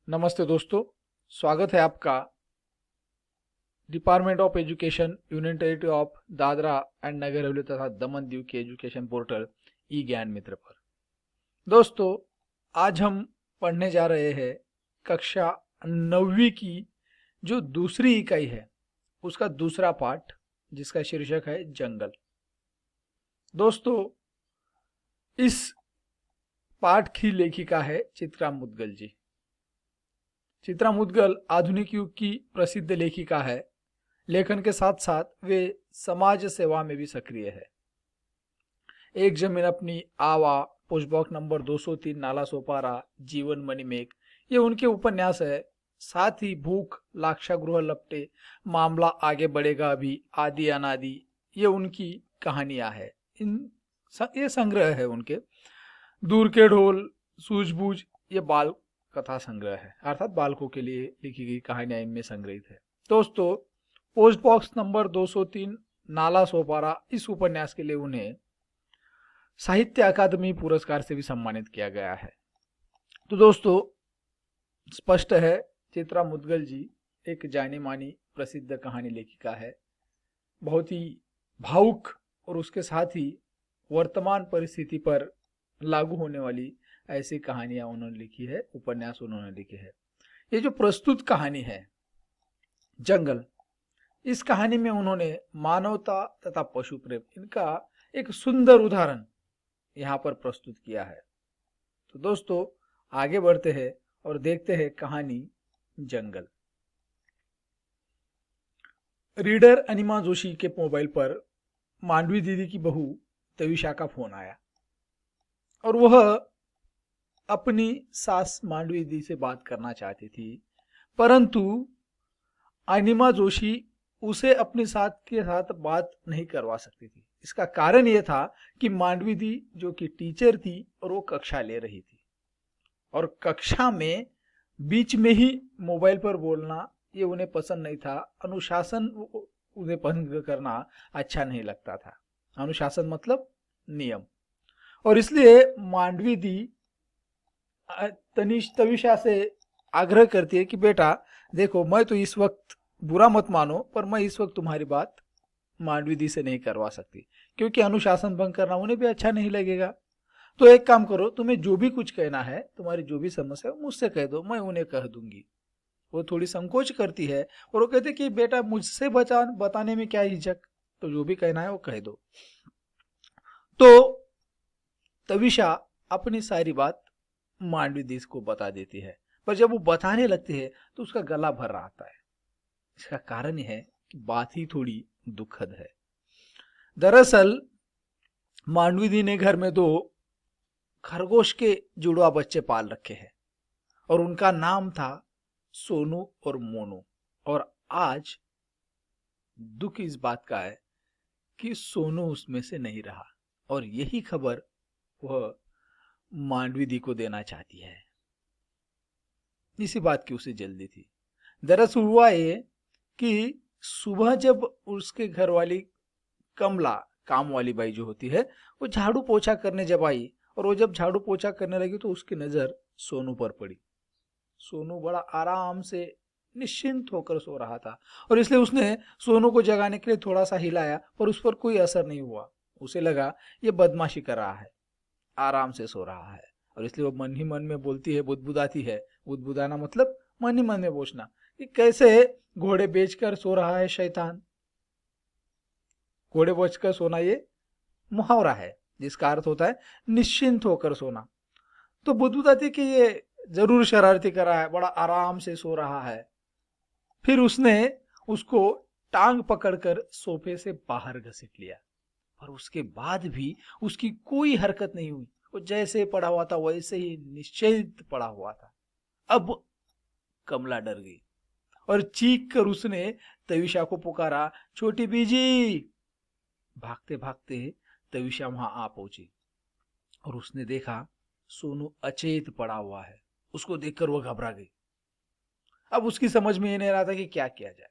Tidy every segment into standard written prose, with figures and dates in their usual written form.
नमस्ते दोस्तों, स्वागत है आपका department of education union territory of Dadra and Nagar Haveli तथा दमन दीव के एजुकेशन पोर्टल ई ज्ञान मित्र पर। दोस्तों, आज हम पढ़ने जा रहे हैं कक्षा 9वीं की जो दूसरी इकाई है उसका दूसरा पाठ, जिसका शीर्षक है जंगल। दोस्तों, इस पाठ की लेखिका है चित्रा मुदगल जी। चित्रा मुदगल आधुनिक युग की प्रसिद्ध लेखिका है। लेखन के साथ साथ वे समाज सेवा में भी सक्रिय है। एक जमीन अपनी, आवा, post box number 203, Nala Sopara, जीवन मणिमेघ, ये उनके उपन्यास है। साथ ही भूख, लाक्षागृह लपटे, मामला आगे बढ़ेगा अभी, आदि अनादि, ये उनकी कहानियां है। ये संग्रह है उनके। दूर के ढोल, सूझबूझ, ये बाल कथा संग्रह है, अर्थात बालकों के लिए लिखी गई कहानियां इनमें संग्रहित है। दोस्तों, post box number 203, Nala Sopara, इस उपन्यास के लिए उन्हें साहित्य अकादमी पुरस्कार से भी सम्मानित किया गया है। तो दोस्तों, स्पष्ट है चित्रा मुदगल जी एक जानी मानी प्रसिद्ध कहानी लेखिका है। बहुत ही भावुक और उसके साथ ही वर्तमान परिस्थिति पर लागू होने वाली ऐसी कहानियां उन्होंने लिखी है, उपन्यास उन्होंने लिखे हैं। ये जो प्रस्तुत कहानी है जंगल, इस कहानी में उन्होंने मानवता तथा पशु प्रेम, इनका एक सुंदर उदाहरण यहाँ पर प्रस्तुत किया है। तो दोस्तों, आगे बढ़ते हैं और देखते हैं कहानी जंगल। रीडर अनिमा जोशी के मोबाइल पर मांडवी दीदी की बहू तविषा का फोन आया और वह अपनी सास मांडवी दीदी से बात करना चाहती थी, परंतु अनिमा जोशी उसे अपने साथ के साथ बात नहीं करवा सकती थी। इसका कारण यह था कि मांडवी दी जो कि टीचर थी और वो कक्षा ले रही थी, और कक्षा में बीच में ही मोबाइल पर बोलना ये उन्हें पसंद नहीं था। अनुशासन उन्हें भंग करना अच्छा नहीं लगता था। अनुशासन मतलब नियम। और इसलिए मांडवी दी तविषा से आग्रह करती है कि बेटा देखो, मैं तो इस वक्त, बुरा मत मानो, पर मैं इस वक्त तुम्हारी बात मांडवी दी से नहीं करवा सकती, क्योंकि अनुशासन भंग करना उन्हें भी अच्छा नहीं लगेगा। तो एक काम करो, तुम्हें जो भी कुछ कहना है, तुम्हारी जो भी समस्या है मुझसे कह दो, मैं उन्हें कह दूंगी। वो थोड़ी संकोच करती है और वो कहते कि बेटा मुझसे बताने में क्या हिचक, तो जो भी कहना है वो कह दो। तो तविषा अपनी सारी बात मांडवी दी को बता देती है, पर जब वो बताने लगती है तो उसका गला भर रहा आता है। इसका कारण यह है कि बात ही थोड़ी दुखद है। दरअसल मांडवी दी ने घर में 2 खरगोश के जुड़वा बच्चे पाल रखे हैं और उनका नाम था सोनू और मोनू। और आज दुख इस बात का है कि सोनू उसमें से नहीं रहा, और यही खबर वह मांडवी दी को देना चाहती है। इसी बात की उसे जल्दी थी। दरअसल हुआ ये कि सुबह जब उसके घर वाली कमला, काम वाली बाई जो होती है, वो झाड़ू पोछा करने जब आई, और वो जब झाड़ू पोछा करने लगी तो उसकी नजर सोनू पर पड़ी। सोनू बड़ा आराम से निश्चिंत होकर सो रहा था, और इसलिए उसने सोनू को जगाने के लिए थोड़ा सा हिलाया, पर उस पर कोई असर नहीं हुआ। उसे लगा ये बदमाशी कर रहा है, आराम से सो रहा है, और इसलिए वो मन ही मन में बोलती है, बुदबुदाती है। बुदबुदाना मतलब मन ही मन में पूछना कि कैसे घोड़े बेचकर सो रहा है शैतान। घोड़े बेचकर सोना ये मुहावरा है जिसका अर्थ होता है निश्चिंत होकर सोना। तो बुदबुदाती कि ये जरूर शरारती कर रहा है, बड़ा आराम से सो रहा है। फिर उसने उसको टांग पकड़कर सोफे से बाहर घसीट लिया, पर उसके बाद भी उसकी कोई हरकत नहीं हुई। वो जैसे पड़ा हुआ था वैसे ही निश्चिंत पड़ा हुआ था। अब कमला डर गई और चीख कर उसने तविषा को पुकारा, छोटी बीजी। भागते भागते तविषा वहां आ पहुंची और उसने देखा सोनू अचेत पड़ा हुआ है। उसको देखकर वह घबरा गई। अब उसकी समझ में ये नहीं रहा था कि क्या किया जाए।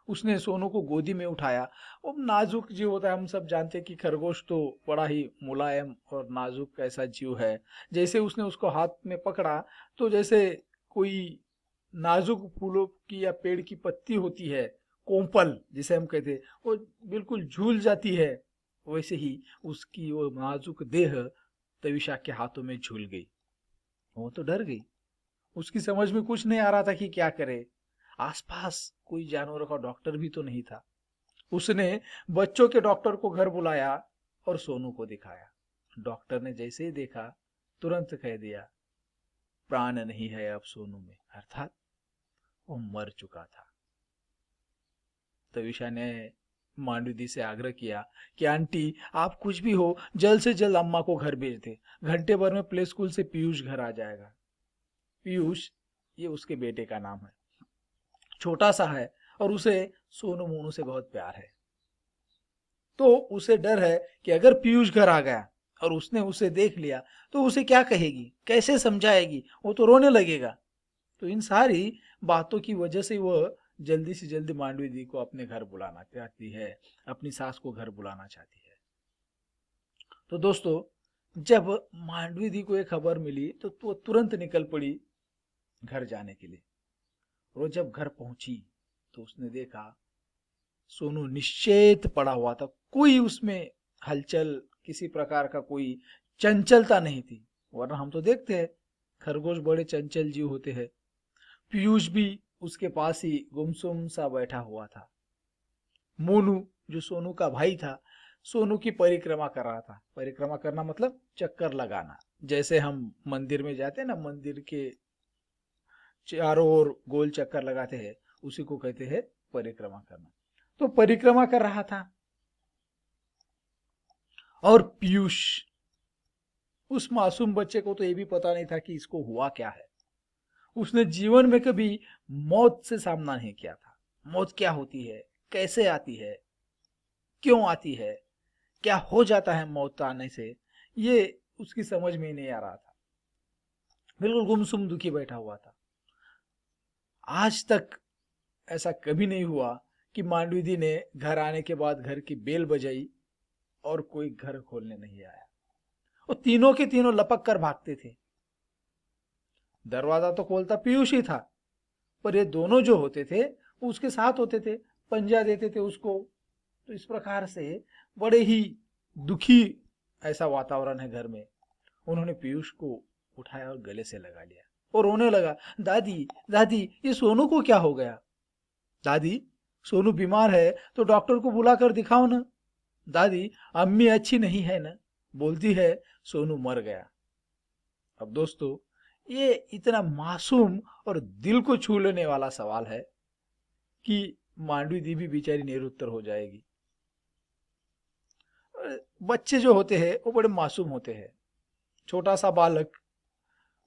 उसने सोनू को गोदी में उठाया। वो नाजुक जीव होता है, हम सब जानते हैं कि खरगोश तो बड़ा ही मुलायम और नाजुक ऐसा जीव है। जैसे उसने उसको हाथ में पकड़ा तो जैसे कोई नाजुक फूलों की या पेड़ की पत्ती होती है, कोंपल जिसे हम कहते हैं, वो बिल्कुल झूल जाती है, वैसे ही उसकी वो नाजुक देह तविषा के हाथों में झूल गई। वो तो डर गई, उसकी समझ में कुछ नहीं आ रहा था कि क्या करे। आसपास कोई जानवरों का डॉक्टर भी तो नहीं था। उसने बच्चों के डॉक्टर को घर बुलाया और सोनू को दिखाया। डॉक्टर ने जैसे ही देखा तुरंत कह दिया, प्राण नहीं है अब सोनू में, अर्थात वो मर चुका था। तविषा ने मांडवी दी से आग्रह किया कि आंटी आप कुछ भी हो जल्द से जल्द अम्मा को घर भेज दे, घंटे भर में प्ले स्कूल से पीयूष घर आ जाएगा। पीयूष ये उसके बेटे का नाम है, छोटा सा है और उसे सोनू मोनू से बहुत प्यार है। तो उसे डर है कि अगर पीयूष घर आ गया और उसने उसे देख लिया तो उसे क्या कहेगी, कैसे समझाएगी, वो तो रोने लगेगा। तो इन सारी बातों की वजह से वह जल्दी से जल्दी मांडवी दी को अपने घर बुलाना चाहती है, अपनी सास को घर बुलाना चाहती है। तो दोस्तों, जब मांडवी दी को एक खबर मिली तो वो तुरंत निकल पड़ी घर जाने के लिए। वो जब घर पहुंची तो उसने देखा सोनू निश्चेत पड़ा हुआ था, कोई उसमें हलचल, किसी प्रकार का कोई चंचलता नहीं थी। वरना हम तो देखते हैं खरगोश बड़े चंचल जीव होते हैं। पीयूष भी उसके पास ही गुमसुम सा बैठा हुआ था। मोनू जो सोनू का भाई था, सोनू की परिक्रमा कर रहा था। परिक्रमा करना मतलब चक्कर लगाना, जैसे हम मंदिर में जाते हैं ना, मंदिर के चारों ओर गोल चक्कर लगाते हैं, उसी को कहते हैं परिक्रमा करना। तो परिक्रमा कर रहा था और पीयूष, उस मासूम बच्चे को तो ये भी पता नहीं था कि इसको हुआ क्या है। उसने जीवन में कभी मौत से सामना नहीं किया था। मौत क्या होती है, कैसे आती है, क्यों आती है, क्या हो जाता है मौत आने से, ये उसकी समझ में ही नहीं आ रहा था। बिल्कुल गुमसुम दुखी बैठा हुआ था। आज तक ऐसा कभी नहीं हुआ कि मांडवी दी ने घर आने के बाद घर की बेल बजाई और कोई घर खोलने नहीं आया। वो तीनों के तीनों लपक कर भागते थे। दरवाजा तो खोलता पीयूष ही था, पर ये दोनों जो होते थे वो उसके साथ होते थे, पंजा देते थे उसको। तो इस प्रकार से बड़े ही दुखी ऐसा वातावरण है घर में। उन्होंने पीयूष को उठाया और गले से लगा लिया और रोने लगा, दादी दादी ये सोनू को क्या हो गया, दादी सोनू बीमार है तो डॉक्टर को बुलाकर दिखाओ ना, दादी अम्मी अच्छी नहीं है ना, बोलती है सोनू मर गया। अब दोस्तों, ये इतना मासूम और दिल को छू लेने वाला सवाल है कि मांडवी दी भी बेचारी निरुत्तर हो जाएगी। बच्चे जो होते हैं वो बड़े मासूम होते हैं। छोटा सा बालक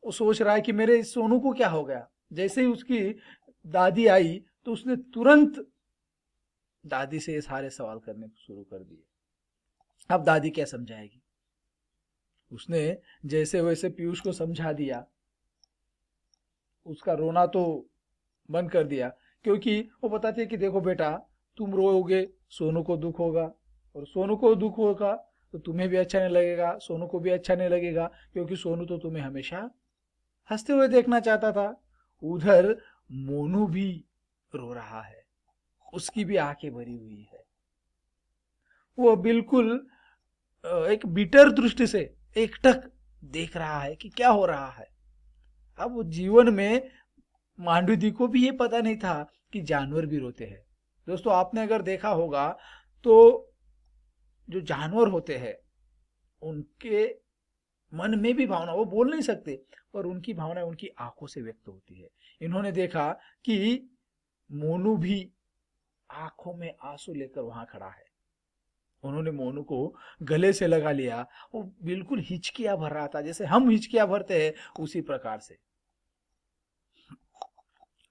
वो सोच रहा है कि मेरे सोनू को क्या हो गया। जैसे ही उसकी दादी आई तो उसने तुरंत दादी से ये सारे सवाल करने शुरू कर दिए। अब दादी क्या समझाएगी। उसने जैसे वैसे पीयूष को समझा दिया, उसका रोना तो बंद कर दिया, क्योंकि वो बताती है कि देखो बेटा, तुम रोओगे सोनू को दुख होगा, और सोनू को दुख होगा तो तुम्हें भी अच्छा नहीं लगेगा, सोनू को भी अच्छा नहीं लगेगा, क्योंकि सोनू तो तुम्हें हमेशा हंसते हुए देखना चाहता था। उधर मोनू भी रो रहा है, उसकी भी आंखें भरी हुई है। वो बिल्कुल एक बिटर दृष्टि से एकटक देख रहा है कि क्या हो रहा है। अब वो जीवन में मांडवी दी को भी ये पता नहीं था कि जानवर भी रोते हैं। दोस्तों, आपने अगर देखा होगा तो जो जानवर होते हैं उनके मन में भी भावना, वो बोल नहीं सकते, पर उनकी भावना उनकी आंखों से व्यक्त होती है। इन्होंने देखा कि मोनू भी आंखों में आंसू लेकर वहां खड़ा है। उन्होंने मोनू को गले से लगा लिया। वो बिल्कुल हिचकियां भर रहा था, जैसे हम हिचकियां भरते हैं उसी प्रकार से।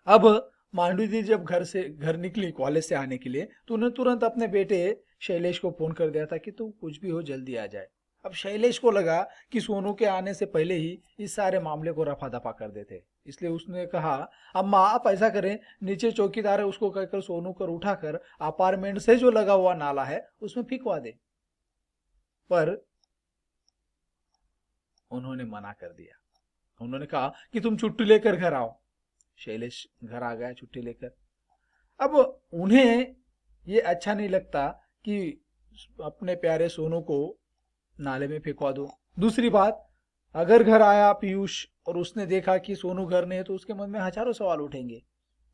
अब मांडवी दी जब घर निकली कॉलेज से आने के लिए, तो उन्हें तुरंत अपने बेटे शैलेश को फोन कर दिया था कि तू कुछ भी हो जल्दी आ जाए। अब शैलेश को लगा कि सोनू के आने से पहले ही इस सारे मामले को रफा दफा कर देते, इसलिए उसने कहा, अम्मा आप ऐसा करें, नीचे चौकीदार है उसको कहकर सोनू कर उठाकर अपार्टमेंट से जो लगा हुआ नाला है उसमें फेंकवा दे। पर उन्होंने मना कर दिया। उन्होंने कहा कि तुम छुट्टी लेकर घर आओ। शैलेश घर आ गया छुट्टी लेकर। अब उन्हें ये अच्छा नहीं लगता कि अपने प्यारे सोनू को नाले में फेंकवा दो। दूसरी बात, अगर घर आया पीयूष और उसने देखा कि सोनू घर नहीं है तो उसके मन में हजारों सवाल उठेंगे,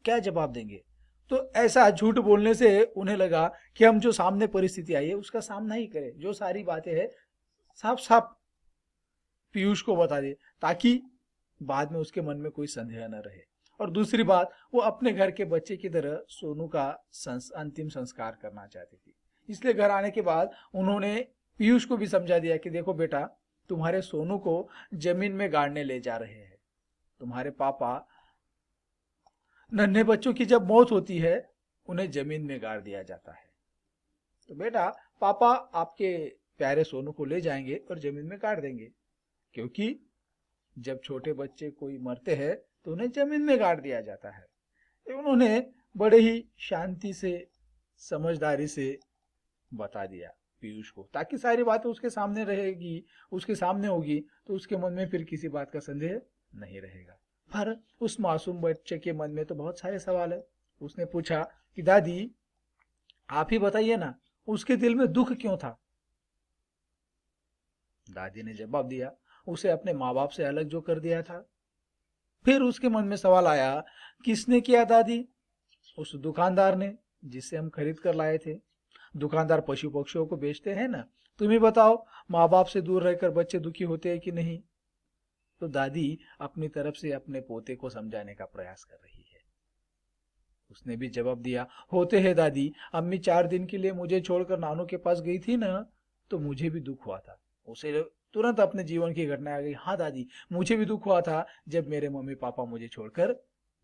क्या जवाब देंगे। तो ऐसा झूठ बोलने से उन्हें लगा कि हम जो सामने परिस्थिति आई है उसका सामना ही करें, जो सारी बातें हैं साफ साफ पीयूष को बता दे, ताकि बाद में उसके मन में कोई संदेह न रहे। और दूसरी बात, वो अपने घर के बच्चे की तरह सोनू का अंतिम संस्कार करना चाहती थी। इसलिए घर आने के बाद उन्होंने पीयूष को भी समझा दिया कि देखो बेटा, तुम्हारे सोनू को जमीन में गाड़ने ले जा रहे हैं। तुम्हारे पापा, नन्हे बच्चों की जब मौत होती है उन्हें जमीन में गाड़ दिया जाता है। तो बेटा, पापा आपके प्यारे सोनू को ले जाएंगे और जमीन में गाड़ देंगे, क्योंकि जब छोटे बच्चे कोई मरते हैं तो उन्हें जमीन में गाड़ दिया जाता है। उन्होंने बड़े ही शांति से, समझदारी से बता दिया पीयूष को, ताकि सारी बातें उसके सामने रहेगी, उसके सामने होगी, तो उसके मन में फिर किसी बात का संदेह नहीं रहेगा। पर उस मासूम बच्चे के मन में तो बहुत सारे सवाल है। उसने पूछा कि दादी आप ही बताइए ना, उसके दिल में दुख क्यों था। दादी ने जवाब दिया, उसे अपने माँ बाप से अलग जो कर दिया था। फिर उसके मन में सवाल आया, किसने किया दादी। उस दुकानदार ने, जिसे हम खरीद कर लाए थे। दुकानदार पशु पक्षियों को बेचते हैं ना। तुम ही बताओ, माँ बाप से दूर रहकर बच्चे दुखी होते हैं कि नहीं। तो दादी अपनी तरफ से अपने पोते को समझाने का प्रयास कर रही है। उसने भी जवाब दिया, होते हैं दादी, अम्मी 4 दिन के लिए मुझे छोड़कर नानू के पास गई थी ना, तो मुझे भी दुख हुआ था। उसे तुरंत अपने जीवन की घटना आ गई। हाँ दादी, मुझे भी दुख हुआ था जब मेरे मम्मी पापा मुझे छोड़कर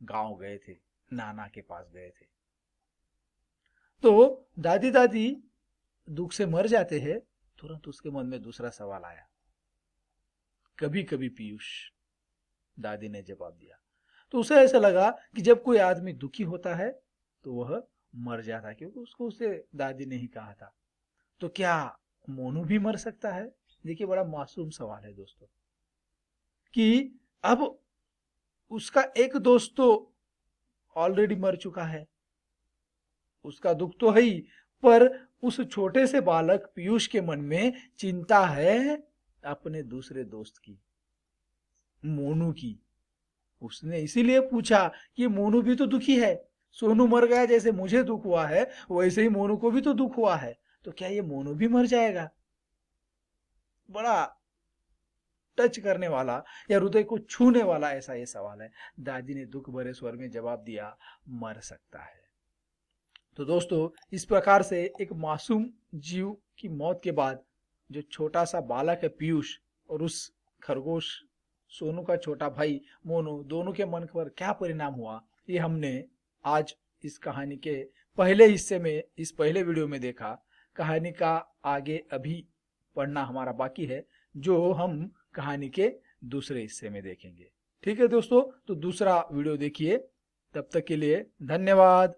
गांव गए थे, नाना के पास गए थे। तो दादी दुख से मर जाते हैं। तुरंत उसके मन में दूसरा सवाल आया, कभी कभी पीयूष। दादी ने जवाब दिया। तो उसे ऐसा लगा कि जब कोई आदमी दुखी होता है तो वह मर जाता है, क्योंकि उसको उसे दादी ने ही कहा था। तो क्या मोनू भी मर सकता है। देखिए, बड़ा मासूम सवाल है दोस्तों, कि अब उसका एक दोस्त तो ऑलरेडी मर चुका है, उसका दुख तो है ही, पर उस छोटे से बालक पीयूष के मन में चिंता है अपने दूसरे दोस्त की, मोनू की। उसने इसीलिए पूछा कि मोनू भी तो दुखी है। सोनू मर गया, जैसे मुझे दुख हुआ है वैसे ही मोनू को भी तो दुख हुआ है, तो क्या ये मोनू भी मर जाएगा। बड़ा टच करने वाला या हृदय को छूने वाला ऐसा ये सवाल है। दादी ने दुख भरे स्वर में जवाब दिया, मर सकता है। तो दोस्तों, इस प्रकार से एक मासूम जीव की मौत के बाद जो छोटा सा बालक है पीयूष, और उस खरगोश सोनू का छोटा भाई मोनू, दोनों के मन पर क्या परिणाम हुआ, ये हमने आज इस कहानी के पहले हिस्से में, इस पहले वीडियो में देखा। कहानी का आगे अभी पढ़ना हमारा बाकी है, जो हम कहानी के दूसरे हिस्से में देखेंगे। ठीक है दोस्तों, तो दूसरा वीडियो देखिए। तब तक के लिए धन्यवाद।